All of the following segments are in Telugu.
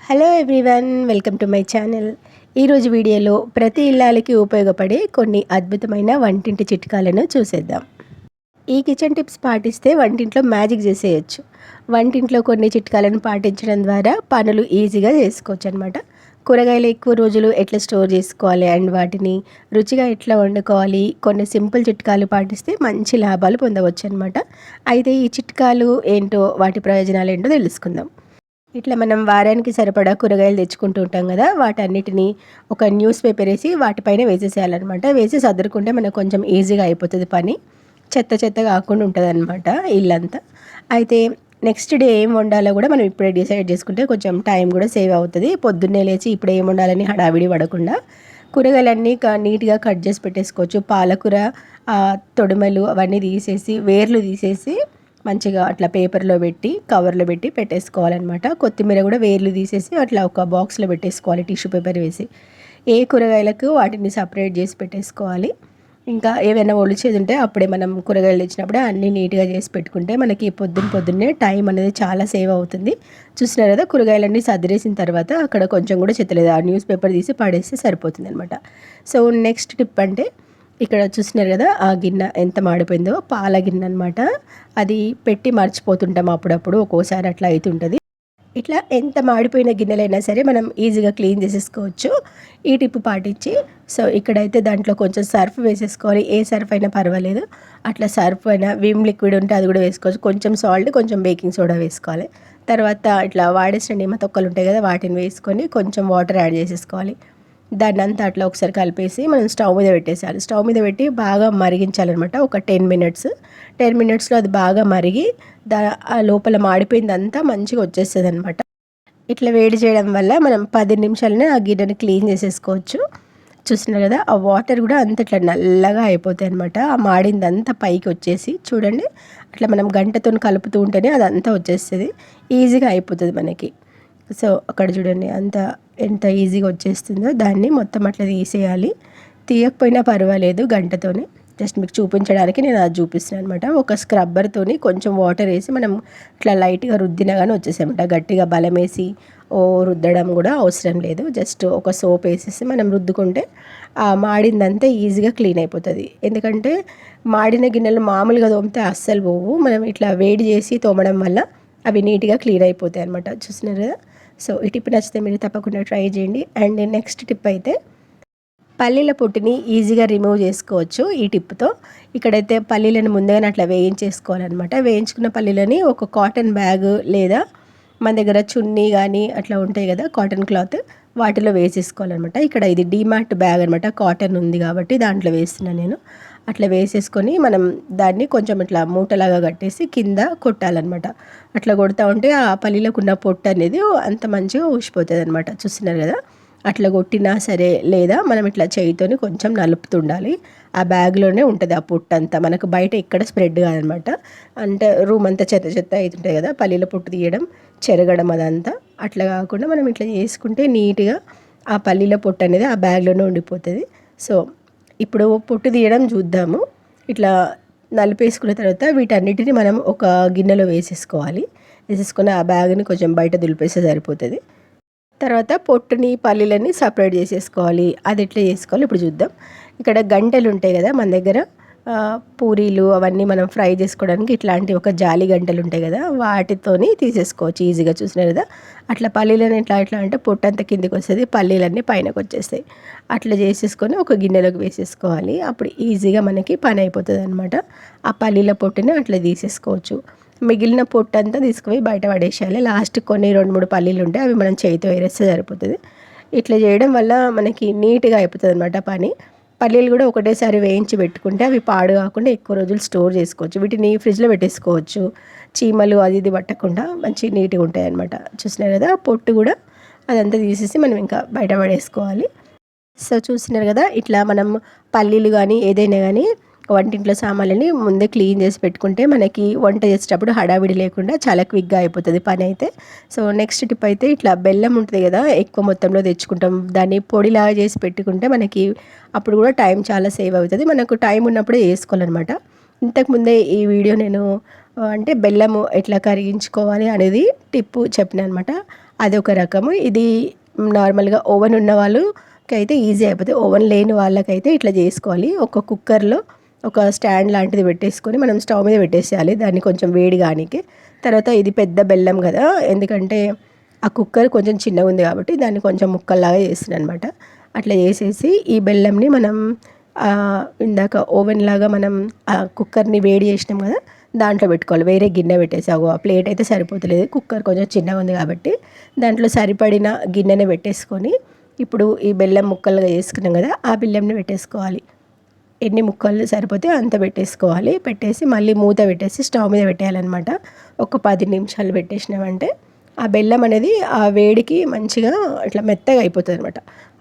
Hello everyone, welcome to my channel. ఈరోజు వీడియోలో ప్రతి ఇల్లాలకి ఉపయోగపడే కొన్ని అద్భుతమైన వంటింటి చిట్కాలను చూసేద్దాం. ఈ కిచెన్ టిప్స్ పాటిస్తే వంటింట్లో మ్యాజిక్ చేసేయచ్చు. వంటింట్లో కొన్ని చిట్కాలను పాటించడం ద్వారా పనులు ఈజీగా చేసుకోవచ్చు అనమాట. కూరగాయలు ఎక్కువ రోజులు ఎట్లా స్టోర్ చేసుకోవాలి అండ్ వాటిని రుచిగా ఎట్లా వండుకోవాలి, కొన్ని సింపుల్ చిట్కాలు పాటిస్తే మంచి లాభాలు పొందవచ్చు అనమాట. అయితే ఈ చిట్కాలు ఏంటో, వాటి ప్రయోజనాలు ఏంటో తెలుసుకుందాం. ఇట్లా మనం వారానికి సరిపడా కూరగాయలు తెచ్చుకుంటూ ఉంటాం కదా, వాటన్నిటిని ఒక న్యూస్ పేపర్ వేసి వాటిపైన వేసేసేయాలన్నమాట. వేసి సర్దుకుంటే మనకు కొంచెం ఈజీగా అయిపోతుంది పని. చెత్త చెత్త కాకుండా ఉంటుంది అనమాట ఇల్లంతా. అయితే నెక్స్ట్ డే ఏం వండాలో కూడా మనం ఇప్పుడే డిసైడ్ చేసుకుంటే కొంచెం టైం కూడా సేవ్ అవుతుంది. పొద్దున్నే లేచి ఇప్పుడు ఏం వండాలని హడావిడి పడకుండా కూరగాయలన్నీ నీట్గా కట్ చేసి పెట్టేసుకోవచ్చు. పాలకూర తొడిమలు అవన్నీ తీసేసి, వేర్లు తీసేసి మంచిగా అట్లా పేపర్లో పెట్టి కవర్లో పెట్టి పెట్టేసుకోవాలన్నమాట. కొత్తిమీర కూడా వేర్లు తీసేసి అట్లా ఒక బాక్స్లో పెట్టేసుకోవాలి, టిష్యూ పేపర్ వేసి. ఏ కూరగాయలకు వాటిని సపరేట్ చేసి పెట్టేసుకోవాలి. ఇంకా ఏవైనా ఒలిచేది ఉంటే అప్పుడే మనం కూరగాయలు తెచ్చినప్పుడే అన్నీ నీట్గా చేసి పెట్టుకుంటే మనకి పొద్దున్నే టైం అనేది చాలా సేవ్ అవుతుంది. చూసినారు కదా, కూరగాయలన్నీ సదిరేసిన తర్వాత అక్కడ కొంచెం కూడా చెత్తలేదు, ఆ న్యూస్ పేపర్ తీసి పడేస్తే సరిపోతుంది అనమాట. సో నెక్స్ట్ టిప్ అంటే, ఇక్కడ చూసినారు కదా ఆ గిన్నె ఎంత మాడిపోయిందో, పాల గిన్నె అనమాట. అది పెట్టి మర్చిపోతుంటాం అప్పుడప్పుడు, ఒక్కోసారి అట్లా అవుతుంటుంది. ఇట్లా ఎంత మాడిపోయిన గిన్నెలైనా సరే మనం ఈజీగా క్లీన్ చేసేసుకోవచ్చు ఈ టిప్ పాటించి. సో ఇక్కడైతే దాంట్లో కొంచెం సర్ఫ్ వేసేసుకోవాలి, ఏ సర్ఫ్ అయినా పర్వాలేదు. అట్లా సర్ఫ్ అయినా, విమ్ లిక్విడ్ ఉంటే అది కూడా వేసుకోవచ్చు. కొంచెం సాల్ట్, కొంచెం బేకింగ్ సోడా వేసుకోవాలి. తర్వాత ఇట్లా వాడేసిన నిమ్మ తొక్కలు ఉంటాయి కదా, వాటిని వేసుకొని కొంచెం వాటర్ యాడ్ చేసేసుకోవాలి. దాన్ని అంతా అట్లా ఒకసారి కలిపేసి మనం స్టవ్ మీద పెట్టేసేయాలి. స్టవ్ మీద పెట్టి బాగా మరిగించాలన్నమాట. ఒక 10 మినిట్స్లో అది బాగా మరిగి ఆ లోపల మాడిపోయిందంతా మంచిగా వచ్చేస్తుంది అనమాట. ఇట్లా వేడి చేయడం వల్ల మనం 10 నిమిషాలనే ఆ గిన్నెని క్లీన్ చేసేసుకోవచ్చు. చూస్తున్నారు కదా, ఆ వాటర్ కూడా అంత ఇట్లా నల్లగా అయిపోతాయి అనమాట. ఆ మాడిందంతా పైకి వచ్చేసి చూడండి, అట్లా మనం గంటతో కలుపుతూ ఉంటేనే అదంతా వచ్చేస్తుంది, ఈజీగా అయిపోతుంది మనకి. సో అక్కడ చూడండి అంత ఎంత ఈజీగా వచ్చేస్తుందో. దాన్ని మొత్తం అట్లా తీసేయాలి. తీయకపోయినా పర్వాలేదు, గంటతోనే జస్ట్ మీకు చూపించడానికి నేను అది చూపిస్తున్నాను అనమాట. ఒక స్క్రబ్బర్తోని కొంచెం వాటర్ వేసి మనం ఇట్లా లైట్గా రుద్దినా కానీ వచ్చేసామన్నమాట. గట్టిగా బలం వేసి రుద్దడం కూడా అవసరం లేదు. జస్ట్ ఒక సోప్ వేసేసి మనం రుద్దుకుంటే ఆ మాడిందంతా ఈజీగా క్లీన్ అయిపోతుంది. ఎందుకంటే మాడిన గిన్నెలు మామూలుగా తోమితే అస్సలు పోవు, మనం ఇట్లా వేడి చేసి తోమడం వల్ల అవి నీట్గా క్లీన్ అయిపోతాయి అనమాట. చూస్తున్నారు కదా. సో ఈ టిప్ నచ్చితే మీరు తప్పకుండా ట్రై చేయండి. అండ్ నెక్స్ట్ టిప్ అయితే, పల్లీల పొట్టుని ఈజీగా రిమూవ్ చేసుకోవచ్చు ఈ టిప్తో. ఇక్కడైతే పల్లీలను ముందుగానే అట్లా వేయించేసుకోవాలన్నమాట. వేయించుకున్న పల్లీలని ఒక కాటన్ బ్యాగ్ లేదా మన దగ్గర చున్నీ కానీ అట్లా ఉంటాయి కదా, కాటన్ క్లాత్, వాటిలో వేసేసుకోవాలన్నమాట. ఇక్కడ ఇది డీమార్ట్ బ్యాగ్ అనమాట, కాటన్ ఉంది కాబట్టి దాంట్లో వేస్తున్నాను నేను. అట్లా వేసేసుకొని మనం దాన్ని కొంచెం ఇట్లా మూటలాగా కట్టేసి కింద కొట్టాలన్నమాట. అట్లా కొడతా ఉంటే ఆ పల్లీలకు ఉన్న పొట్టు అనేది అంత మంచిగా ఊసిపోతుంది అనమాట. చూస్తున్నారు కదా, అట్లా కొట్టినా సరే, లేదా మనం ఇట్లా చేయితోని కొంచెం నలుపుతుండాలి. ఆ బ్యాగ్లోనే ఉంటుంది ఆ పొట్టు అంతా, మనకు బయట ఎక్కడ స్ప్రెడ్ కాదనమాట. అంటే రూమ్ అంతా చెత్త చెత్త అవుతుంటుంది కదా, పల్లీల పొట్టు తీయడం, చెరగడం అదంతా. అట్లా కాకుండా మనం ఇట్లా చేసుకుంటే నీట్గా ఆ పల్లీల పొట్టు అనేది ఆ బ్యాగ్లోనే ఉండిపోతుంది. సో ఇప్పుడు పొట్టు తీయడం చూద్దాము. ఇట్లా నలిపేసుకున్న తర్వాత వీటన్నిటిని మనం ఒక గిన్నెలో వేసేసుకోవాలి. వేసేసుకొని ఆ బ్యాగ్ని కొంచెం బయట దులిపేస్తే సరిపోతుంది. తర్వాత పొట్టుని పల్లీలని సపరేట్ చేసేసుకోవాలి. అది ఎట్లా చేసుకోవాలి ఇప్పుడు చూద్దాం. ఇక్కడ గంటెలు ఉంటాయి కదా మన దగ్గర, పూరీలు అవన్నీ మనం ఫ్రై చేసుకోవడానికి ఇట్లాంటి ఒక జాలి గంటలు ఉంటాయి కదా, వాటితోని తీసేసుకోవచ్చు ఈజీగా. చూసినారు కదా, అట్లా పల్లీలను ఎట్లా అంటే పొట్టు అంతా కిందికి వస్తుంది, పల్లీలన్నీ పైనకి వచ్చేస్తాయి. అట్లా చేసేసుకొని ఒక గిన్నెలోకి వేసేసుకోవాలి. అప్పుడు ఈజీగా మనకి పని అయిపోతుంది అనమాట. ఆ పల్లీల పొట్టుని అట్లా తీసేసుకోవచ్చు. మిగిలిన పొట్టు అంతా తీసుకుపోయి బయట పడేసేయాలి. లాస్ట్ కొన్ని 2-3 పల్లీలు ఉంటాయి, అవి మనం చేతితో వేరేస్తే సరిపోతుంది. ఇట్లా చేయడం వల్ల మనకి నీట్గా అయిపోతుంది అనమాట పని. పల్లీలు కూడా ఒకటేసారి వేయించి పెట్టుకుంటే అవి పాడు కాకుండా ఎక్కువ రోజులు స్టోర్ చేసుకోవచ్చు. వీటిని ఫ్రిడ్జ్లో పెట్టేసుకోవచ్చు, చీమలు అది ఇది పట్టకుండా మంచి నీట్గా ఉంటాయి అనమాట. చూసినారు కదా, పొట్టు కూడా అదంతా తీసేసి మనం ఇంకా బయట పడేసుకోవాలి. సో చూసినారు కదా, ఇట్లా మనం పల్లీలు కానీ ఏదైనా కానీ వంటింట్లో సామాన్లని ముందే క్లీన్ చేసి పెట్టుకుంటే మనకి వంట చేసేటప్పుడు హడావిడి లేకుండా చాలా క్విక్గా అయిపోతుంది పని అయితే. సో నెక్స్ట్ టిప్ అయితే, ఇట్లా బెల్లం ఉంటుంది కదా, ఎక్కువ మొత్తంలో తెచ్చుకుంటాం, దాన్ని పొడిలాగా చేసి పెట్టుకుంటే మనకి అప్పుడు కూడా టైం చాలా సేవ్ అవుతుంది. మనకు టైం ఉన్నప్పుడే వేసుకోవాలన్నమాట. ఇంతకుముందే ఈ వీడియో నేను అంటే బెల్లము ఎట్లా కరిగించుకోవాలి అనేది టిప్పు చెప్పిన అనమాట. అదొక రకము. ఇది నార్మల్గా ఓవెన్ ఉన్న వాళ్ళకైతే ఈజీ అయిపోతుంది. ఓవెన్ లేని వాళ్ళకైతే ఇట్లా చేసుకోవాలి. ఒక కుక్కర్లో ఒక స్టాండ్ లాంటిది పెట్టేసుకొని మనం స్టవ్ మీద పెట్టేసేయాలి దాన్ని కొంచెం వేడి కానీకి. తర్వాత ఇది పెద్ద బెల్లం కదా, ఎందుకంటే ఆ కుక్కర్ కొంచెం చిన్నగా ఉంది కాబట్టి దాన్ని కొంచెం ముక్కల్లాగా చేస్తున్నాను అనమాట. అట్లా చేసేసి ఈ బెల్లంని మనం ఇందాక ఓవెన్ లాగా మనం ఆ కుక్కర్ని వేడి చేసినాం కదా, దాంట్లో పెట్టుకోవాలి. వేరే గిన్నె పెట్టేసి ఆ ప్లేట్ అయితే సరిపోతలేదు, కుక్కర్ కొంచెం చిన్నగా ఉంది కాబట్టి దాంట్లో సరిపడిన గిన్నెని పెట్టేసుకొని ఇప్పుడు ఈ బెల్లం ముక్కలుగా చేసుకున్నాం కదా, ఆ బెల్లంని పెట్టేసుకోవాలి. ఎన్ని ముక్కలు సరిపోతే అంత పెట్టేసుకోవాలి. పెట్టేసి మళ్ళీ మూత పెట్టేసి స్టవ్ మీద పెట్టేయాలన్నమాట. ఒక 10 నిమిషాలు పెట్టేసినామంటే ఆ బెల్లం అనేది ఆ వేడికి మంచిగా ఇట్లా మెత్తగా అయిపోతుంది అనమాట.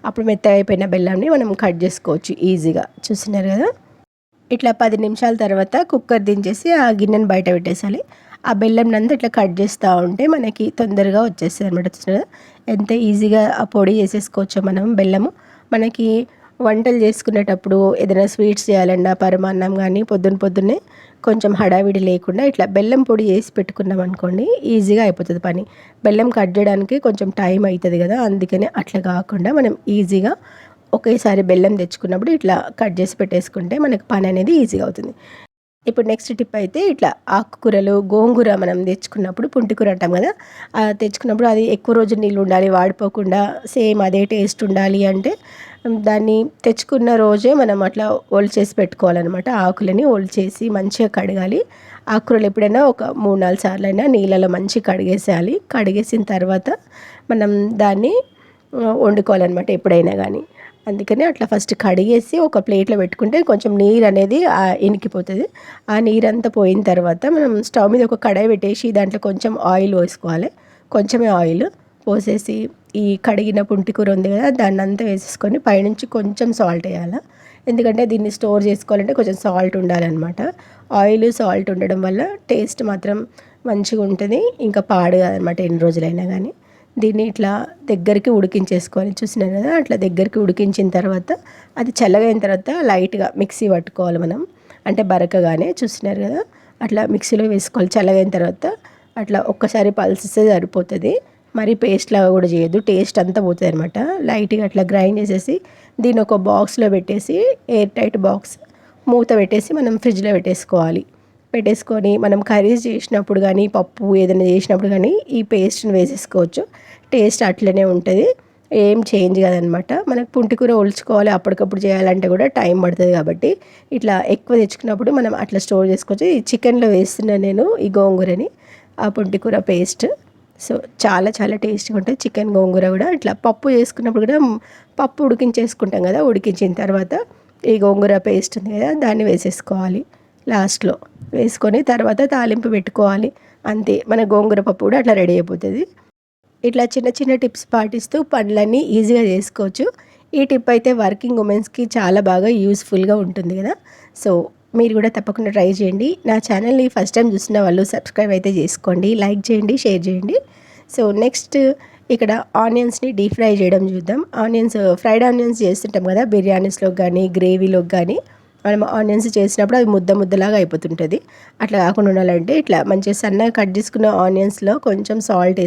అప్పుడు మెత్తగా అయిపోయిన బెల్లంని మనం కట్ చేసుకోవచ్చు ఈజీగా. చూస్తున్నారు కదా, ఇట్లా 10 నిమిషాల తర్వాత కుక్కర్ దించేసి ఆ గిన్నెని బయట పెట్టేసాలి. ఆ బెల్లం నంతా ఇట్లా కట్ చేస్తూ ఉంటే మనకి తొందరగా వచ్చేస్తుంది అనమాట. చూస్తున్నారు కదా ఎంత ఈజీగా ఆ పొడి చేసేసుకోవచ్చో మనం. బెల్లము మనకి వంటలు చేసుకునేటప్పుడు ఏదైనా స్వీట్స్ చేయాలన్నా పరమాన్నం కానీ పొద్దున్నే కొంచెం హడావిడి లేకుండా ఇట్లా బెల్లం పొడి వేసి పెట్టుకున్నాం అనుకోండి, ఈజీగా అయిపోతుంది పని. బెల్లం కట్ చేయడానికి కొంచెం టైం అవుతుంది కదా, అందుకని అట్లా కాకుండా మనం ఈజీగా ఒకేసారి బెల్లం తెచ్చుకున్నప్పుడు ఇట్లా కట్ చేసి పెట్టేసుకుంటే మనకు పని అనేది ఈజీగా అవుతుంది. ఇప్పుడు నెక్స్ట్ టిప్ అయితే ఇట్లా ఆకుకూరలు, గోంగూర మనం తెచ్చుకున్నప్పుడు పుంటికూర అంటాం కదా, తెచ్చుకున్నప్పుడు అది ఎక్కువ రోజు నీళ్ళు ఉండాలి, వాడిపోకుండా సేమ్ అదే టేస్ట్ ఉండాలి అంటే దాన్ని తెచ్చుకున్న రోజే మనం అట్లా ఒలిచేసి పెట్టుకోవాలన్నమాట. ఆకులని ఒలిచేసి మంచిగా కడగాలి. ఆకుకూరలు ఎప్పుడైనా ఒక 3-4 సార్లు అయినా నీళ్ళలో మంచిగా కడిగేసేయాలి. కడిగేసిన తర్వాత మనం దాన్ని వండుకోవాలన్నమాట ఎప్పుడైనా కానీ. అందుకని అట్లా ఫస్ట్ కడిగేసి ఒక ప్లేట్లో పెట్టుకుంటే కొంచెం నీరు అనేది ఇనికిపోతుంది. ఆ నీరంతా పోయిన తర్వాత మనం స్టవ్ మీద ఒక కడాయి పెట్టేసి దాంట్లో కొంచెం ఆయిల్ వేసుకోవాలి. కొంచెమే ఆయిల్ పోసేసి ఈ కడిగిన పుంటికూర ఉంది కదా, దాన్ని అంతా వేసేసుకొని పైనుంచి కొంచెం సాల్ట్ వేయాలి. ఎందుకంటే దీన్ని స్టోర్ చేసుకోవాలంటే కొంచెం సాల్ట్ ఉండాలన్నమాట. ఆయిల్ సాల్ట్ ఉండడం వల్ల టేస్ట్ మాత్రం మంచిగా ఉంటుంది, ఇంకా పాడు కాదనమాట ఎన్ని రోజులైనా కానీ. దీన్ని ఇట్లా దగ్గరికి ఉడికించేసుకోవాలి. చూసినారు కదా, అట్లా దగ్గరికి ఉడికించిన తర్వాత అది చల్లగైన తర్వాత లైట్గా మిక్సీ పట్టుకోవాలి మనం, అంటే బరకగానే. చూసినారు కదా, అట్లా మిక్సీలో వేసుకోవాలి. చల్లగైన తర్వాత అట్లా ఒక్కసారి పల్సిస్తే సరిపోతుంది. మరి పేస్ట్ లాగా కూడా చేయొద్దు, టేస్ట్ అంతా పోతుంది అనమాట. లైట్గా అట్లా గ్రైండ్ చేసేసి దీన్ని ఒక బాక్స్లో పెట్టేసి, ఎయిర్ టైట్ బాక్స్, మూత పెట్టేసి మనం ఫ్రిడ్జ్లో పెట్టేసుకొని మనం కర్రీస్ చేసినప్పుడు కానీ పప్పు ఏదైనా చేసినప్పుడు కానీ ఈ పేస్ట్ని వేసేసుకోవచ్చు. టేస్ట్ అట్లనే ఉంటుంది, ఏం చేంజ్ కాదనమాట. మనకు పుంటికూర ఒలుచుకోవాలి అప్పటికప్పుడు చేయాలంటే కూడా టైం పడుతుంది కాబట్టి ఇట్లా ఎక్కువ తెచ్చుకున్నప్పుడు మనం అట్లా స్టోర్ చేసుకోవచ్చు. ఈ చికెన్లో వేస్తున్నాను నేను ఈ గోంగూరని, ఆ పుంటికూర పేస్ట్. సో చాలా చాలా టేస్ట్గా ఉంటుంది చికెన్ గోంగూర కూడా. ఇట్లా పప్పు చేసుకున్నప్పుడు కూడా పప్పు ఉడికించేసుకుంటాం కదా, ఉడికించిన తర్వాత ఈ గోంగూర పేస్ట్ ఉంది కదా దాన్ని వేసేసుకోవాలి. లాస్ట్లో వేసుకొని తర్వాత తాలింపు పెట్టుకోవాలి. అంతే, మన గోంగూర పప్పు కూడా అట్లా రెడీ అయిపోతుంది. ఇట్లా చిన్న చిన్న టిప్స్ పాటిస్తూ పనులన్నీ ఈజీగా చేసుకోవచ్చు. ఈ టిప్ అయితే వర్కింగ్ ఉమెన్స్కి చాలా బాగా యూస్ఫుల్గా ఉంటుంది కదా. సో మీరు కూడా తప్పకుండా ట్రై చేయండి. నా ఛానల్ని ఫస్ట్ టైం చూసిన వాళ్ళు సబ్స్క్రైబ్ అయితే చేసుకోండి, లైక్ చేయండి, షేర్ చేయండి. సో నెక్స్ట్ ఇక్కడ ఆనియన్స్ని డీప్ ఫ్రై చేయడం చూద్దాం. ఫ్రైడ్ ఆనియన్స్ చేస్తుంటాం కదా, బిర్యానీస్లోకి కానీ గ్రేవీలోకి కానీ మనం ఆనియన్స్ చేసినప్పుడు అది ముద్దలాగా అయిపోతుంటుంది. అట్లా కాకుండా ఉండాలంటే ఇట్లా మంచిగా సన్నగా కట్ చేసుకున్న ఆనియన్స్లో కొంచెం సాల్ట్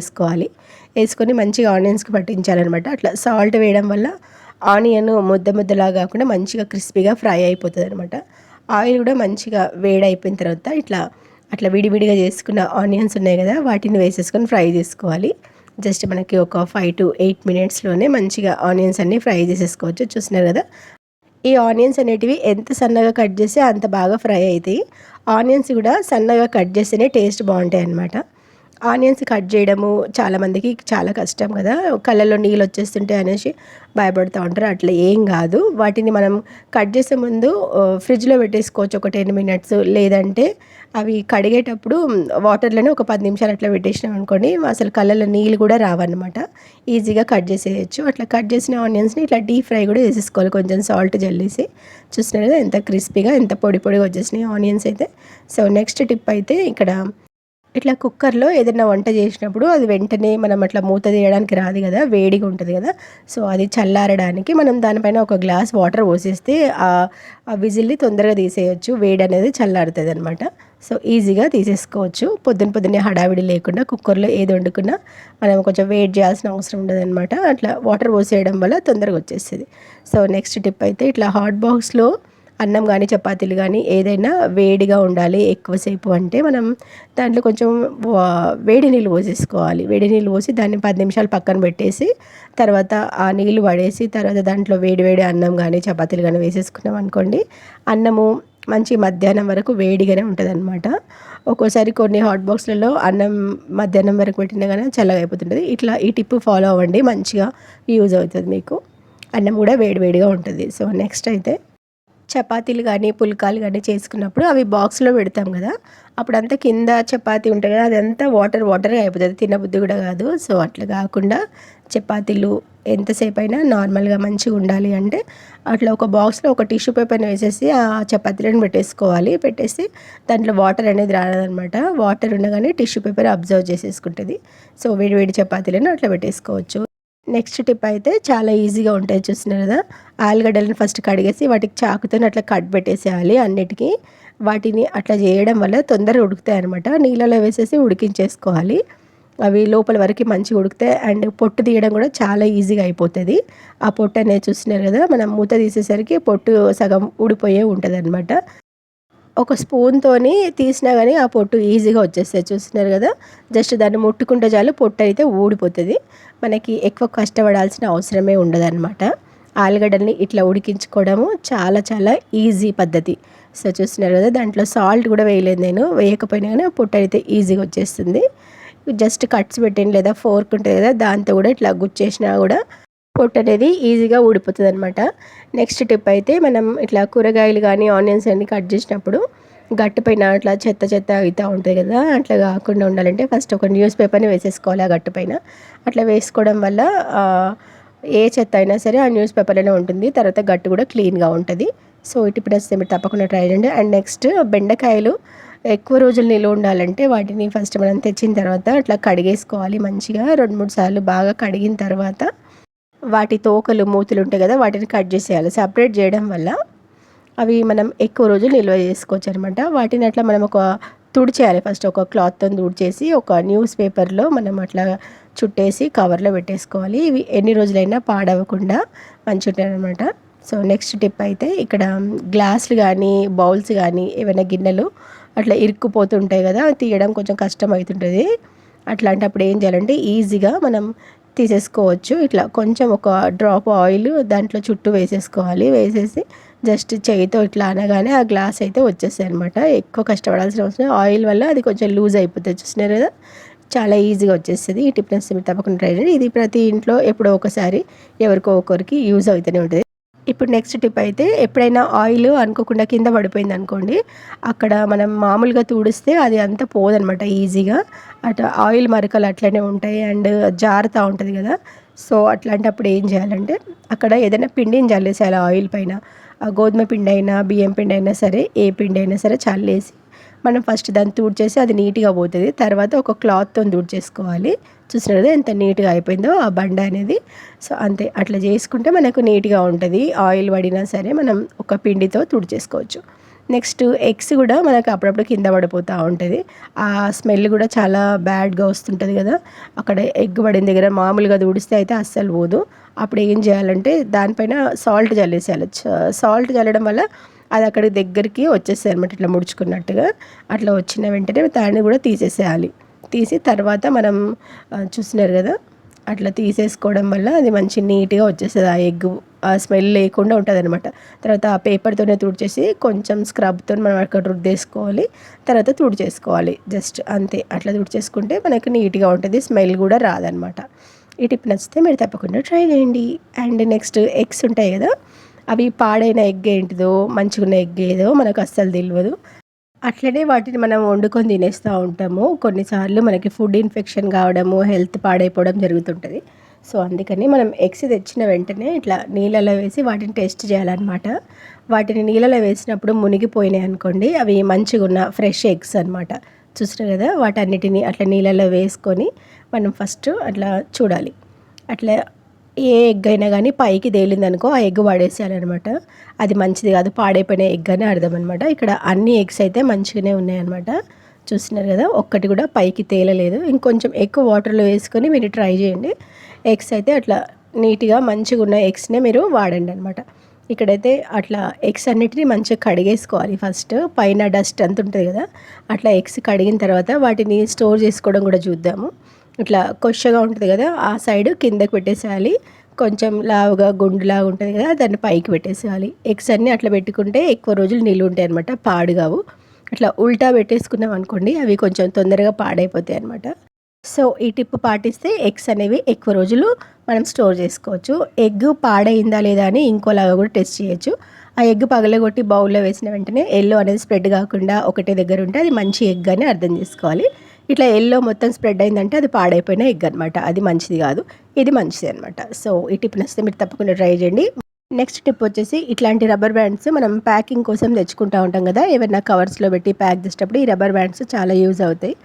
వేసుకొని మంచిగా ఆనియన్స్కి పట్టించాలన్నమాట. అట్లా సాల్ట్ వేయడం వల్ల ఆనియన్ ముద్దలాగా కాకుండా మంచిగా క్రిస్పీగా ఫ్రై అయిపోతుంది అనమాట. ఆయిల్ కూడా మంచిగా వేడైపోయిన తర్వాత అట్లా విడివిడిగా చేసుకున్న ఆనియన్స్ ఉన్నాయి కదా, వాటిని వేసేసుకొని ఫ్రై చేసుకోవాలి. జస్ట్ మనకి ఒక 5 to 8 మినిట్స్లోనే మంచిగా ఆనియన్స్ అన్నీ ఫ్రై చేసేసుకోవచ్చు. చూస్తున్నారు కదా, ఈ ఆనియన్స్ అనేటివి ఎంత సన్నగా కట్ చేస్తే అంత బాగా ఫ్రై అవుతాయి. ఆనియన్స్ కూడా సన్నగా కట్ చేస్తేనే టేస్ట్ బాగుంటాయి అన్నమాట. ఆనియన్స్ కట్ చేయడము చాలామందికి చాలా కష్టం కదా, కళ్ళల్లో నీళ్ళు వచ్చేస్తుంటే అనేసి భయపడుతూ ఉంటారు. అట్లా ఏం కాదు, వాటిని మనం కట్ చేసే ముందు ఫ్రిడ్జ్లో పెట్టేసుకోవచ్చు ఒక 10 మినిట్స్. లేదంటే అవి కడిగేటప్పుడు వాటర్లోనే ఒక 10 నిమిషాలు అట్లా పెట్టేసినాం అనుకోండి, అసలు కళ్ళల్లో నీళ్ళు కూడా రావన్నమాట. ఈజీగా కట్ చేసేయచ్చు. అట్లా కట్ చేసిన ఆనియన్స్ని ఇట్లా డీప్ ఫ్రై కూడా చేసేసుకోవాలి కొంచెం సాల్ట్ జల్లేసి. చూస్తున్నారు కదా ఎంత క్రిస్పీగా ఎంత పొడిగా వచ్చేసినాయి ఆనియన్స్ అయితే. సో నెక్స్ట్ టిప్ అయితే ఇక్కడ ఇట్లా కుక్కర్లో ఏదైనా వంట చేసినప్పుడు అది వెంటనే మనం అట్లా మూత తీయడానికి రాదు కదా, వేడిగా ఉంటుంది కదా. సో అది చల్లారడానికి మనం దానిపైన ఒక గ్లాస్ వాటర్ పోసేస్తే ఆ విజిల్ని తొందరగా తీసేయచ్చు, వేడి అనేది చల్లారుతుంది అనమాట. సో ఈజీగా తీసేసుకోవచ్చు. పొద్దున్నే హడావిడి లేకుండా కుక్కర్లో ఏది వండుకున్నా మనం కొంచెం వెయిట్ చేయాల్సిన అవసరం ఉండదన్నమాట. అట్లా వాటర్ పోసేయడం వల్ల తొందరగా వచ్చేస్తుంది. సో నెక్స్ట్ టిప్ అయితే ఇట్లా హాట్ బాక్స్లో అన్నం కానీ చపాతీలు కానీ ఏదైనా వేడిగా ఉండాలి ఎక్కువసేపు అంటే మనం దాంట్లో కొంచెం వేడి నీళ్ళు పోసేసుకోవాలి. వేడి నీళ్ళు పోసి దాన్ని 10 నిమిషాలు పక్కన పెట్టేసి తర్వాత ఆ నీళ్ళు పడేసి తర్వాత దాంట్లో వేడి వేడి అన్నం కానీ చపాతీలు కానీ వేసేసుకున్నాం అనుకోండి, అన్నము మంచి మధ్యాహ్నం వరకు వేడిగానే ఉంటుందన్నమాట. ఒక్కోసారి కొన్ని హాట్ బాక్స్లలో అన్నం మధ్యాహ్నం వరకు పెట్టినా కానీ చల్లగా అయిపోతుంటుంది. ఇట్లా ఈ టిప్ ఫాలో అవ్వండి, మంచిగా యూజ్ అవుతుంది మీకు. అన్నం కూడా వేడివేడిగా ఉంటుంది. సో నెక్స్ట్ అయితే చపాతీలు కానీ పుల్కాలు కానీ చేసుకున్నప్పుడు అవి బాక్స్లో పెడతాం కదా, అప్పుడంతా కింద చపాతీ ఉంటుంది కదా, అదంతా వాటర్గా అయిపోతుంది, తినబుద్ధి కూడా కాదు. సో అట్లా కాకుండా చపాతీలు ఎంతసేపు అయినా నార్మల్గా మంచిగా ఉండాలి అంటే అట్లా ఒక బాక్స్లో ఒక టిష్యూ పేపర్ని వేసేసి ఆ చపాతీలను పెట్టేసుకోవాలి. పెట్టేసి దాంట్లో వాటర్ అనేది రాదనమాట. వాటర్ ఉండగానే టిష్యూ పేపర్ అబ్జర్వ్ చేసేసుకుంటుంది. సో వేడి చపాతీలను అట్లా పెట్టేసుకోవచ్చు. నెక్స్ట్ టిప్ అయితే చాలా ఈజీగా ఉంటాయి, చూస్తున్నారు కదా. ఆలుగడ్డలను ఫస్ట్ కడిగేసి వాటికి చాకుతో అట్లా కట్ పెట్టేసేయాలి అన్నిటికీ. వాటిని అట్లా చేయడం వల్ల తొందరగా ఉడుకుతాయి అనమాట. నీళ్ళలో వేసేసి ఉడికించేసుకోవాలి. అవి లోపల వరకు మంచిగా ఉడుకుతాయి. అండ్ పొట్టు తీయడం కూడా చాలా ఈజీగా అయిపోతుంది. ఆ పొట్టు అనేది చూస్తున్నారు కదా, మనం మూత తీసేసరికి పొట్టు సగం ఊడిపోయే ఉంటుంది అనమాట. ఒక స్పూన్తోని తీసినా కానీ ఆ పొట్టు ఈజీగా వచ్చేస్తుంది, చూస్తున్నారు కదా. జస్ట్ దాన్ని ముట్టుకుంటే చాలు పొట్టు అయితే ఊడిపోతుంది. మనకి ఎక్కువ కష్టపడాల్సిన అవసరమే ఉండదన్నమాట. ఆలుగడ్డల్ని ఇట్లా ఉడికించుకోవడము చాలా ఈజీ పద్ధతి. సో చూస్తున్నారు కదా, దాంట్లో సాల్ట్ కూడా వేయలేదు నేను. వేయకపోయినా కానీ పొట్టు అయితే ఈజీగా వచ్చేస్తుంది. జస్ట్ కట్స్ పెట్టండి, లేదా ఫోర్క్ ఉంటుంది కదా దాంతో కూడా ఇట్లా గుచ్చేసినా కూడా పొట్టు అనేది ఈజీగా ఊడిపోతుంది అనమాట. నెక్స్ట్ టిప్ అయితే మనం ఇట్లా కూరగాయలు కానీ ఆనియన్స్ అన్ని కట్ చేసినప్పుడు గట్టు పైన అట్లా చెత్త అవుతూ ఉంటుంది కదా, అట్లా కాకుండా ఉండాలంటే ఫస్ట్ ఒక న్యూస్ పేపర్ని వేసేసుకోవాలి ఆ గట్టు పైన. అట్లా వేసుకోవడం వల్ల ఏ చెత్త అయినా సరే ఆ న్యూస్ పేపర్లోనే ఉంటుంది. తర్వాత గట్టు కూడా క్లీన్గా ఉంటుంది. సో ఈ టిప్ నచ్చితే మీరు తప్పకుండా ట్రై చేయండి. అండ్ నెక్స్ట్ బెండకాయలు ఎక్కువ రోజులు నిల్వ ఉండాలంటే వాటిని ఫస్ట్ మనం తెచ్చిన తర్వాత అట్లా కడిగేసుకోవాలి మంచిగా. 2-3 సార్లు బాగా కడిగిన తర్వాత వాటి తోకలు మూతులు ఉంటాయి కదా వాటిని కట్ చేసేయాలి. సపరేట్ చేయడం వల్ల అవి మనం ఎక్కువ రోజులు నిల్వ చేసుకోవచ్చు అనమాట. వాటిని అట్లా మనం ఒక తుడిచేయాలి. ఫస్ట్ ఒక క్లాత్తో తుడిచేసి ఒక న్యూస్ పేపర్లో మనం అట్లా చుట్టేసి కవర్లో పెట్టేసుకోవాలి. ఇవి ఎన్ని రోజులైనా పాడవకుండా మంచిగా ఉంటాయి అనమాట. సో నెక్స్ట్ టిప్ అయితే ఇక్కడ గ్లాసులు కానీ బౌల్స్ కానీ ఏమైనా గిన్నెలు అట్లా ఇరుక్కుపోతుంటాయి కదా, తీయడం కొంచెం కష్టం అవుతుంటుంది. అట్లాంటప్పుడు ఏం చేయాలంటే ఈజీగా మనం తీసేసుకోవచ్చు. ఇట్లా కొంచెం ఒక డ్రాప్ ఆయిల్ దాంట్లో చుట్టూ వేసేసుకోవాలి. వేసేసి జస్ట్ చేయితో ఇట్లా అనగానే ఆ గ్లాస్ అయితే వచ్చేస్తాయి అనమాట. ఎక్కువ కష్టపడాల్సిన అవసరం, ఆయిల్ వల్ల అది కొంచెం లూజ్ అయిపోతుంది, చూస్తున్నారు కదా. చాలా ఈజీగా వచ్చేస్తుంది. ఈ టిప్ మీరు తప్పకుండా ట్రై చేయండి. ఇది ప్రతి ఇంట్లో ఎప్పుడో ఒకసారి ఎవరికో ఒకరికి యూజ్ అవుతూనే ఉంటుంది. ఇప్పుడు నెక్స్ట్ టిప్ అయితే ఎప్పుడైనా ఆయిల్ అనుకోకుండా కింద పడిపోయింది అనుకోండి, అక్కడ మనం మామూలుగా తుడిస్తే అది అంతా పోదనమాట ఈజీగా. అట్లా ఆయిల్ మరకలు అట్లనే ఉంటాయి అండ్ జారుతూ ఉంటుంది కదా. సో అట్లాంటప్పుడు ఏం చేయాలంటే అక్కడ ఏదైనా పిండిని చల్లేసేయాలి ఆయిల్ పైన. గోధుమ పిండి అయినా బియ్యం పిండి అయినా సరే, ఏ పిండి అయినా సరే చల్లేసి మనం ఫస్ట్ దాన్ని తుడిచేసి అది నీట్గా పోతుంది. తర్వాత ఒక క్లాత్తో తుడిచేసుకోవాలి. చూసినారు కదా ఎంత నీట్గా అయిపోయిందో ఆ బండ అనేది. సో అంతే, అట్లా చేసుకుంటే మనకు నీట్గా ఉంటుంది. ఆయిల్ పడినా సరే మనం ఒక పిండితో తుడిచేసుకోవచ్చు. నెక్స్ట్ ఎగ్స్ కూడా మనకు అప్పుడప్పుడు కింద పడిపోతూ ఉంటుంది. ఆ స్మెల్ కూడా చాలా బ్యాడ్గా వస్తుంటుంది కదా. అక్కడ ఎగ్ పడిన దగ్గర మామూలుగా తుడిస్తే అయితే అస్సలు పోదు. అప్పుడు ఏం చేయాలంటే దానిపైన సాల్ట్ చల్లేసేయాలి. సాల్ట్ చల్లడం వల్ల అది అక్కడ దగ్గరికి వచ్చేస్తాయి అనమాట, ఇట్లా ముడుచుకున్నట్టుగా. అట్లా వచ్చిన వెంటనే దాన్ని కూడా తీసేసేయాలి. తీసి తర్వాత మనం చూస్తున్నారు కదా, అట్లా తీసేసుకోవడం వల్ల అది మంచి నీట్గా వచ్చేస్తుంది. ఆ ఎగ్ ఆ స్మెల్ లేకుండా ఉంటుంది అనమాట. తర్వాత ఆ పేపర్తోనే తుడిచేసి కొంచెం స్క్రబ్తో మనం అక్కడ రుద్దేసుకోవాలి. తర్వాత తుడిచేసుకోవాలి. జస్ట్ అంతే, అట్లా తుడిచేసుకుంటే మనకు నీట్గా ఉంటుంది, స్మెల్ కూడా రాదనమాట. ఈ టిప్ నచ్చితే మీరు తప్పకుండా ట్రై చేయండి. అండ్ నెక్స్ట్ ఎగ్స్ ఉంటాయి కదా, అవి పాడైన ఎగ్ ఏంటిదో మంచిగున్న ఎగ్ ఏదో మనకు అస్సలు తెలియదు. అట్లనే వాటిని మనం వండుకొని తినేస్తూ ఉంటాము. కొన్నిసార్లు మనకి ఫుడ్ ఇన్ఫెక్షన్ కావడము, హెల్త్ పాడైపోవడం జరుగుతుంటుంది. సో అందుకని మనం ఎగ్స్ తెచ్చిన వెంటనే ఇట్లా నీళ్ళలో వేసి వాటిని టెస్ట్ చేయాలన్నమాట. వాటిని నీళ్ళలో వేసినప్పుడు మునిగిపోయినాయి అనుకోండి, అవి మంచిగా ఉన్న ఫ్రెష్ ఎగ్స్ అనమాట. చూస్తారు కదా, వాటన్నిటిని అట్లా నీళ్ళలో వేసుకొని మనం ఫస్ట్ అట్లా చూడాలి. అట్లా ఏ ఎగ్ అయినా కానీ పైకి తేలిందనుకో ఆ ఎగ్ పడేసేయాలన్నమాట. అది మంచిది కాదు, పాడైపోయిన ఎగ్ అని అర్థం అనమాట. ఇక్కడ అన్ని ఎగ్స్ అయితే మంచిగానే ఉన్నాయన్నమాట. చూస్తున్నారు కదా, ఒక్కటి కూడా పైకి తేలలేదు. ఇంకొంచెం ఎక్కువ వాటర్లో వేసుకొని మీరు ట్రై చేయండి. ఎగ్స్ అయితే అట్లా నీట్గా మంచిగా ఉన్న ఎగ్స్నే మీరు వాడండి అనమాట. ఇక్కడైతే అట్లా ఎగ్స్ అన్నిటిని మంచిగా కడిగేసుకోవాలి. ఫస్ట్ పైన డస్ట్ అంత ఉంటుంది కదా, అట్లా ఎగ్స్ కడిగిన తర్వాత వాటిని స్టోర్ చేసుకోవడం కూడా చూద్దాము. ఇట్లా కొషగా ఉంటుంది కదా, ఆ సైడ్ కిందకి పెట్టేసేయాలి. కొంచెం లావుగా గుండులాగా ఉంటుంది కదా, దాన్ని పైకి పెట్టేసేయాలి. ఎగ్స్ అన్నీ అట్లా పెట్టుకుంటే ఎక్కువ రోజులు నిలువ ఉంటాయి అనమాట, పాడుగావు. అట్లా ఉల్టా పెట్టేసుకున్నాం అనుకోండి, అవి కొంచెం తొందరగా పాడైపోతాయి అనమాట. సో ఈ టిప్ పాటిస్తే ఎగ్స్ అనేవి ఎక్కువ రోజులు మనం స్టోర్ చేసుకోవచ్చు. ఎగ్ పాడైందా లేదా అని ఇంకోలాగా కూడా టెస్ట్ చేయొచ్చు. ఆ ఎగ్ పగలగొట్టి బౌల్లో వేసిన వెంటనే ఎల్లో అనేది స్ప్రెడ్ కాకుండా ఒకటే దగ్గర ఉంటే అది మంచి ఎగ్ అని అర్థం చేసుకోవాలి. ఇట్లా ఎల్లో మొత్తం స్ప్రెడ్ అయిందంటే అది పాడైపోయిన ఎగ్ అనమాట, అది మంచిది కాదు. ఇది మంచిది అనమాట. సో ఈ టిప్ నచ్చితే మీరు తప్పకుండా ట్రై చేయండి. నెక్స్ట్ టిప్ వచ్చేసి, ఇట్లాంటి రబ్బర్ బ్యాండ్స్ మనం ప్యాకింగ్ కోసం తెచ్చుకుంటూ ఉంటాం కదా, ఏమైనా కవర్స్లో పెట్టి ప్యాక్ చేసేటప్పుడు ఈ రబ్బర్ బ్యాండ్స్ చాలా యూజ్ అవుతాయి.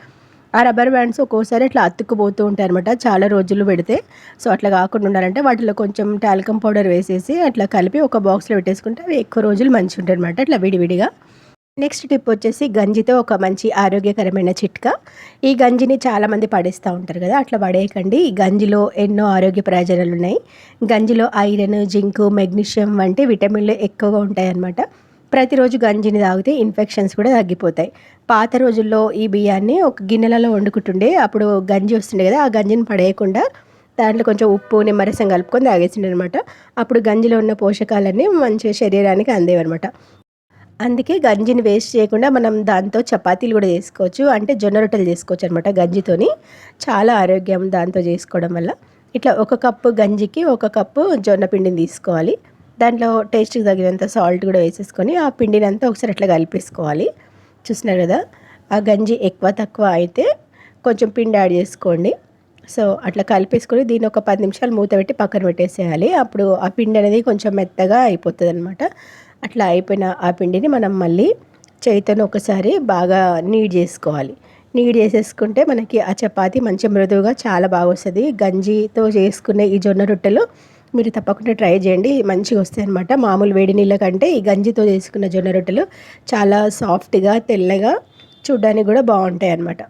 ఆ రబ్బర్ బ్యాండ్స్ ఒక్కోసారి అట్లా అతుక్కుపోతూ ఉంటాయి అనమాట, చాలా రోజులు పెడితే. సో అట్లా కాకుండా ఉండాలంటే వాటిలో కొంచెం టాల్కమ్ పౌడర్ వేసేసి అట్లా కలిపి ఒక బాక్స్లో పెట్టేసుకుంటే అవి ఎక్కువ రోజులు మంచిగా ఉంటాయి అనమాట, అట్లా విడివిడిగా. నెక్స్ట్ టిప్ వచ్చేసి, గంజితో ఒక మంచి ఆరోగ్యకరమైన చిట్కా. ఈ గంజిని చాలామంది పడేస్తూ ఉంటారు కదా, అట్లా పడేయకండి. ఈ గంజిలో ఎన్నో ఆరోగ్య ప్రయోజనాలు ఉన్నాయి. గంజిలో ఐరన్, జింకు, మెగ్నీషియం వంటి విటమిన్లు ఎక్కువగా ఉంటాయన్నమాట. ప్రతిరోజు గంజిని తాగితే ఇన్ఫెక్షన్స్ కూడా తగ్గిపోతాయి. పాత రోజుల్లో ఈ బియ్యాన్ని ఒక గిన్నెలలో వండుకుంటుండే, అప్పుడు గంజి వస్తుండే కదా, ఆ గంజిని పడేయకుండా దాంట్లో కొంచెం ఉప్పు, నిమ్మరసం కలుపుకొని తాగేసిండే అనమాట. అప్పుడు గంజిలో ఉన్న పోషకాలన్నీ మంచిగా శరీరానికి అందేవన్నమాట. అందుకే గంజిని వేస్ట్ చేయకుండా మనం దాంతో చపాతీలు కూడా చేసుకోవచ్చు, అంటే జొన్న రొట్టెలు చేసుకోవచ్చు అనమాట గంజితోని. చాలా ఆరోగ్యం దాంతో చేసుకోవడం వల్ల. ఇట్లా ఒక కప్పు గంజికి ఒక కప్పు జొన్న పిండిని తీసుకోవాలి. దాంట్లో టేస్ట్కి తగినంత సాల్ట్ కూడా వేసేసుకొని ఆ పిండిని అంతా ఒకసారి అట్లా కలిపేసుకోవాలి. చూస్తున్నారు కదా, ఆ గంజి ఎక్కువ తక్కువ అయితే కొంచెం పిండి యాడ్ చేసుకోండి. సో అట్లా కలిపేసుకొని దీన్ని ఒక 10 నిమిషాలు మూత పెట్టి పక్కన పెట్టేసేయాలి. అప్పుడు ఆ పిండి అనేది కొంచెం మెత్తగా అయిపోతుంది అనమాట. అట్లా అయిపోయిన ఆ పిండిని మనం మళ్ళీ చేతితో ఒకసారి బాగా నీడ్ చేసుకోవాలి. నీడ్ చేసేసుకుంటే మనకి ఆ చపాతి మంచి మృదువుగా చాలా బాగా వస్తుంది. గంజితో చేసుకునే ఈ జొన్న రొట్టెలు మీరు తప్పకుండా ట్రై చేయండి, మంచిగా వస్తాయి అనమాట. మామూలు వేడి నీళ్ళ కంటే ఈ గంజితో చేసుకున్న జొన్న రొట్టెలు చాలా సాఫ్ట్గా, తెల్లగా, చూడడానికి కూడా బాగుంటాయి అన్నమాట.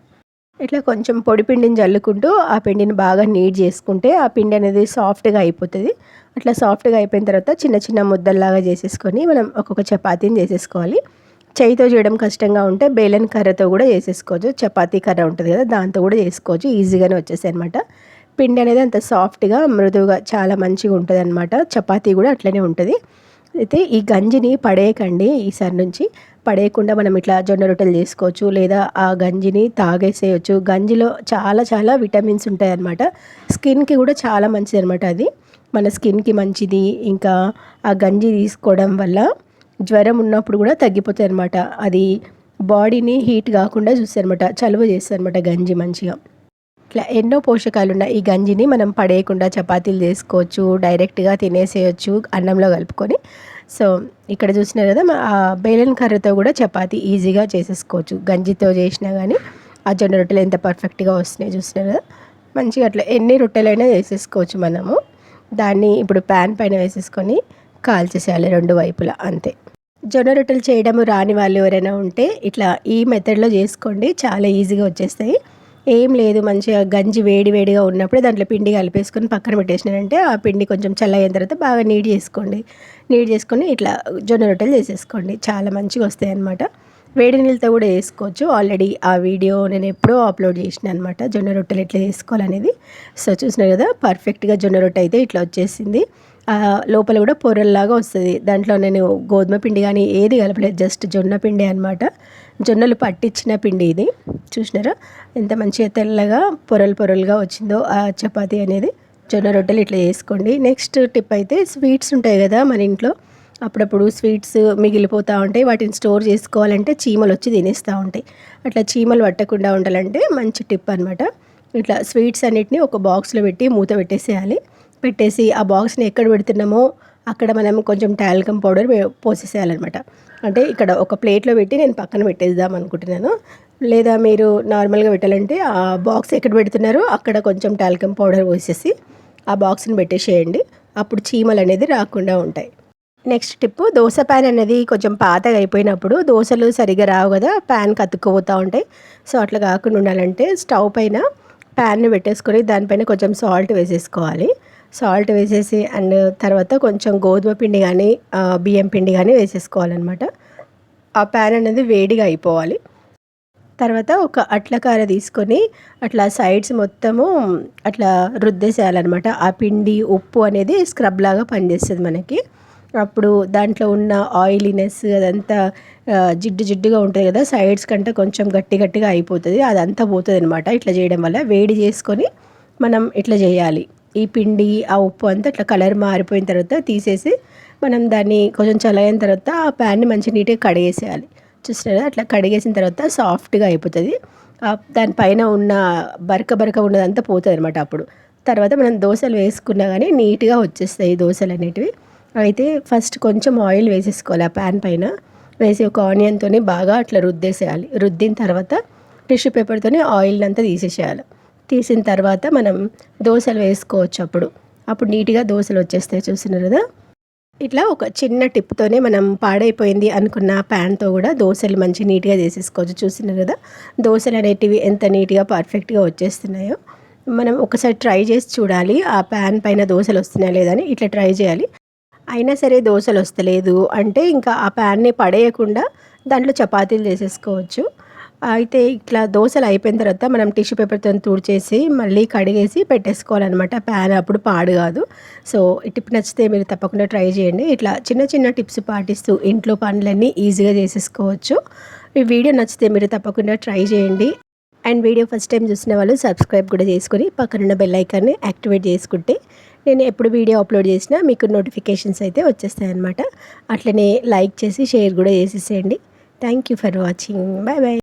ఇట్లా కొంచెం పొడి పిండిని జల్లుకుంటూ ఆ పిండిని బాగా నీడ్ చేసుకుంటే ఆ పిండి అనేది సాఫ్ట్గా అయిపోతుంది. అట్లా సాఫ్ట్గా అయిపోయిన తర్వాత చిన్న చిన్న ముద్దల్లాగా చేసేసుకొని మనం ఒక్కొక్క చపాతీని చేసేసుకోవాలి. చేయితో చేయడం కష్టంగా ఉంటే బేలన్ కర్రతో కూడా చేసేసుకోవచ్చు. చపాతీ కర్ర ఉంటుంది కదా, దాంతో కూడా చేసుకోవచ్చు, ఈజీగానే వచ్చేసాయి అనమాట. పిండి అనేది అంత సాఫ్ట్గా, మృదువుగా చాలా మంచిగా ఉంటుంది అనమాట. చపాతీ కూడా అట్లనే ఉంటుంది. అయితే ఈ గంజిని పడేయకండి, ఈసారి నుంచి పడేయకుండా మనం ఇట్లా జొన్న రొట్టెలు చేసుకోవచ్చు, లేదా ఆ గంజిని తాగేసేయచ్చు. గంజిలో చాలా చాలా విటమిన్స్ ఉంటాయి అన్నమాట. స్కిన్కి కూడా చాలా మంచిది అనమాట. అది మన స్కిన్కి మంచిది. ఇంకా ఆ గంజి తీసుకోవడం వల్ల జ్వరం ఉన్నప్పుడు కూడా తగ్గిపోతాయి అనమాట. అది బాడీని హీట్ కాకుండా చూస్తుంది అనమాట, చలువ చేస్తుంది అనమాట గంజి మంచిగా. ఇట్లా ఎన్నో పోషకాలు ఉన్నాయి. ఈ గంజిని మనం పడేయకుండా చపాతీలు చేసుకోవచ్చు, డైరెక్ట్గా తినేసేయచ్చు అన్నంలో కలుపుకొని. సో ఇక్కడ చూసినారు కదా, ఆ బేలన్ కర్రతో కూడా చపాతీ ఈజీగా చేసేసుకోవచ్చు. గంజితో చేసినా కానీ ఆ జొన్న రొట్టెలు ఎంత పర్ఫెక్ట్గా వస్తున్నాయి చూసినారు కదా. మంచిగా అట్లా ఎన్ని రొట్టెలైనా చేసేసుకోవచ్చు మనము. దాన్ని ఇప్పుడు ప్యాన్ పైన వేసేసుకొని కాల్చేసేయాలి రెండు వైపులా, అంతే. జొన్న రొట్టెలు చేయడం రాని వాళ్ళు ఎవరైనా ఉంటే ఇట్లా ఈ మెథడ్లో చేసుకోండి, చాలా ఈజీగా వచ్చేస్తాయి. ఏం లేదు, మంచిగా గంజి వేడి వేడిగా ఉన్నప్పుడే దాంట్లో పిండి కలిపేసుకొని పక్కన పెట్టేసినారంటే ఆ పిండి కొంచెం చల్లయిన తర్వాత బాగా నీడ్ చేసుకోండి. నీడ్ చేసుకొని ఇట్లా జొన్న రొట్టెలు చేసేసుకోండి, చాలా మంచిగా వస్తాయి అన్నమాట. వేడి నీళ్ళతో కూడా వేసుకోవచ్చు. ఆల్రెడీ ఆ వీడియో నేను ఎప్పుడో అప్లోడ్ చేసిన అనమాట, జొన్న రొట్టెలు ఎట్లా చేసుకోవాలనేది. సో చూసినారు కదా, పర్ఫెక్ట్గా జొన్న రొట్టె అయితే ఇట్లా వచ్చేసింది. లోపల కూడా పొరల్లాగా వస్తుంది. దాంట్లో నేను గోధుమ పిండి కానీ ఏది కలపలేదు, జస్ట్ జొన్న పిండి అనమాట. జొన్నలు పట్టించిన పిండి ఇది. చూసినారా ఎంత మంచిగా తెల్లగా పొరలు పొరలుగా వచ్చిందో ఆ చపాతీ అనేది. జొన్న రొట్టెలు ఇట్లా చేసుకోండి. నెక్స్ట్ టిప్ అయితే, స్వీట్స్ ఉంటాయి కదా మన ఇంట్లో, అప్పుడప్పుడు స్వీట్స్ మిగిలిపోతూ ఉంటాయి. వాటిని స్టోర్ చేసుకోవాలంటే చీమలు వచ్చి తినేస్తూ ఉంటాయి. అట్లా చీమలు పట్టకుండా ఉండాలంటే మంచి టిప్ అనమాట. ఇట్లా స్వీట్స్ అన్నిటిని ఒక బాక్స్లో పెట్టి మూత పెట్టేసేయాలి. పెట్టేసి ఆ బాక్స్ని ఎక్కడ పెడుతున్నామో అక్కడ మనం కొంచెం టాల్కమ్ పౌడర్ పోసేసేయాలన్నమాట. అంటే ఇక్కడ ఒక ప్లేట్లో పెట్టి నేను పక్కన పెట్టేద్దాం అనుకుంటున్నాను. లేదా మీరు నార్మల్గా పెట్టాలంటే ఆ బాక్స్ ఎక్కడ పెడుతున్నారో అక్కడ కొంచెం టాల్కమ్ పౌడర్ పోసేసి ఆ బాక్స్ని పెట్టేసేయండి. అప్పుడు చీమలు అనేది రాకుండా ఉంటాయి. నెక్స్ట్ టిప్, దోశ ప్యాన్ అనేది కొంచెం పాతగా అయిపోయినప్పుడు దోశలు సరిగా రావు కదా, ప్యాన్కి అతుక్కుపోతూ ఉంటాయి. సో అట్లా కాకుండా ఉండాలంటే స్టవ్ పైన ప్యాన్ని పెట్టేసుకొని దానిపైన కొంచెం సాల్ట్ వేసేసుకోవాలి. సాల్ట్ వేసేసి అండ్ తర్వాత కొంచెం గోధుమ పిండి కానీ బియ్యం పిండి కానీ వేసేసుకోవాలన్నమాట. ఆ ప్యాన్ అనేది వేడిగా అయిపోవాలి. తర్వాత ఒక అట్లకార తీసుకొని అట్లా సైడ్స్ మొత్తము అట్లా రుద్దేసేయాలన్నమాట. ఆ పిండి ఉప్పు అనేది స్క్రబ్ లాగా పనిచేస్తుంది మనకి. అప్పుడు దాంట్లో ఉన్న ఆయిలీనెస్ అదంతా జిడ్డు జిడ్డుగా ఉంటుంది కదా, సైడ్స్ కంటే కొంచెం గట్టి గట్టిగా అయిపోతుంది, అదంతా పోతుంది అనమాట. ఇట్లా చేయడం వల్ల వేడి చేసుకొని మనం ఇట్లా చేయాలి. ఈ పిండి ఆ ఉప్పు అంతా ఇట్లా కలర్ మారిపోయిన తర్వాత తీసేసి మనం దాన్ని కొంచెం చల్లైన తర్వాత ఆ ప్యాన్ని మంచి నీట్గా కడిగేసేయాలి. చూసినారా, అట్లా కడిగేసిన తర్వాత సాఫ్ట్గా అయిపోతుంది. దానిపైన ఉన్న బరక ఉన్నదంతా పోతుంది అనమాట. అప్పుడు తర్వాత మనం దోశలు వేసుకున్నా కానీ నీట్గా వచ్చేస్తాయి దోశలు అనేటివి. అయితే ఫస్ట్ కొంచెం ఆయిల్ వేసేసుకోవాలి. ఆ ప్యాన్ పైన వేసి ఒక ఆనియన్తో బాగా అట్లా రుద్దేసేయాలి. రుద్దిన తర్వాత టిష్యూ పేపర్తో ఆయిల్ అంతా తీసేసేయాలి. తీసిన తర్వాత మనం దోశలు వేసుకోవచ్చు. అప్పుడు నీట్గా దోశలు వచ్చేస్తాయి. చూస్తున్నారు కదా, ఇట్లా ఒక చిన్న టిప్తోనే మనం పాడైపోయింది అనుకున్న ప్యాన్తో కూడా దోశలు మంచి నీట్గా చేసేసుకోవచ్చు. చూస్తున్నారు కదా, దోశలు అనేటివి ఎంత నీట్గా పర్ఫెక్ట్గా వచ్చేస్తున్నాయో. మనం ఒకసారి ట్రై చేసి చూడాలి ఆ ప్యాన్ పైన దోశలు వస్తున్నాయా లేదని. ఇట్లా ట్రై చేయాలి. అయినా సరే దోశలు వస్తలేదు అంటే ఇంకా ఆ ప్యాన్ని పడేయకుండా దాంట్లో చపాతీలు చేసేసుకోవచ్చు. అయితే ఇట్లా దోశలు అయిపోయిన తర్వాత మనం టిష్యూ పేపర్తో తుడిచేసి మళ్ళీ కడిగేసి పెట్టేసుకోవాలన్నమాట. ప్యాన్ అప్పుడు పాడు కాదు. సో ఈ టిప్ నచ్చితే మీరు తప్పకుండా ట్రై చేయండి. ఇట్లా చిన్న చిన్న టిప్స్ పాటిస్తూ ఇంట్లో పనులన్నీ ఈజీగా చేసేసుకోవచ్చు. ఈ వీడియో నచ్చితే మీరు తప్పకుండా ట్రై చేయండి. అండ్ వీడియో ఫస్ట్ టైం చూసిన వాళ్ళు సబ్స్క్రైబ్ కూడా చేసుకొని పక్కనున్న బెల్ ఐకాన్ని యాక్టివేట్ చేసుకుంటే నేను ఎప్పుడు వీడియో అప్లోడ్ చేసినా మీకు నోటిఫికేషన్స్ అయితే వచ్చేస్తాయన్నమాట. అట్లనే లైక్ చేసి షేర్ కూడా చేసేసేయండి. Thank you for watching. Bye bye.